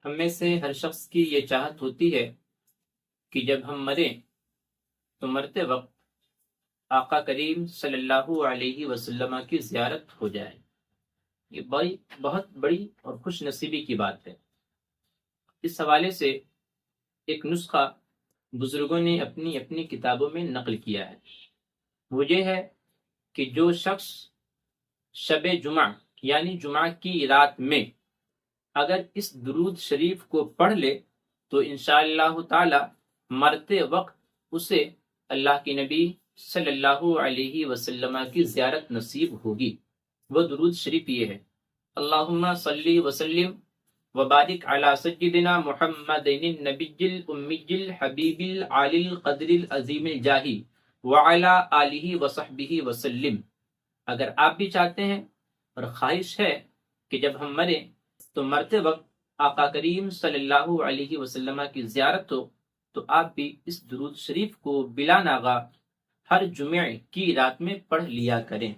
ہم میں سے ہر شخص کی یہ چاہت ہوتی ہے کہ جب ہم مریں تو مرتے وقت آقا کریم صلی اللہ علیہ وسلم کی زیارت ہو جائے۔ یہ بہت بڑی اور خوش نصیبی کی بات ہے۔ اس حوالے سے ایک نسخہ بزرگوں نے اپنی اپنی کتابوں میں نقل کیا ہے۔ وہ یہ ہے کہ جو شخص شب جمعہ یعنی جمعہ کی رات میں اگر اس درود شریف کو پڑھ لے تو انشاءاللہ تعالی مرتے وقت اسے اللہ کے نبی صلی اللہ علیہ وسلم کی زیارت نصیب ہوگی۔ وہ درود شریف یہ ہے: اللہم صلی وسلم وبارک علی سیدنا محمد النبی الامی الحبیب العالی القدر العظیم الجاہ وعلی آلہ وصحبہ وسلم۔ اگر آپ بھی چاہتے ہیں اور خواہش ہے کہ جب ہم مریں تو مرتے وقت آقا کریم صلی اللہ علیہ وسلم کی زیارت ہو تو آپ بھی اس درود شریف کو بلا ناغہ ہر جمعے کی رات میں پڑھ لیا کریں۔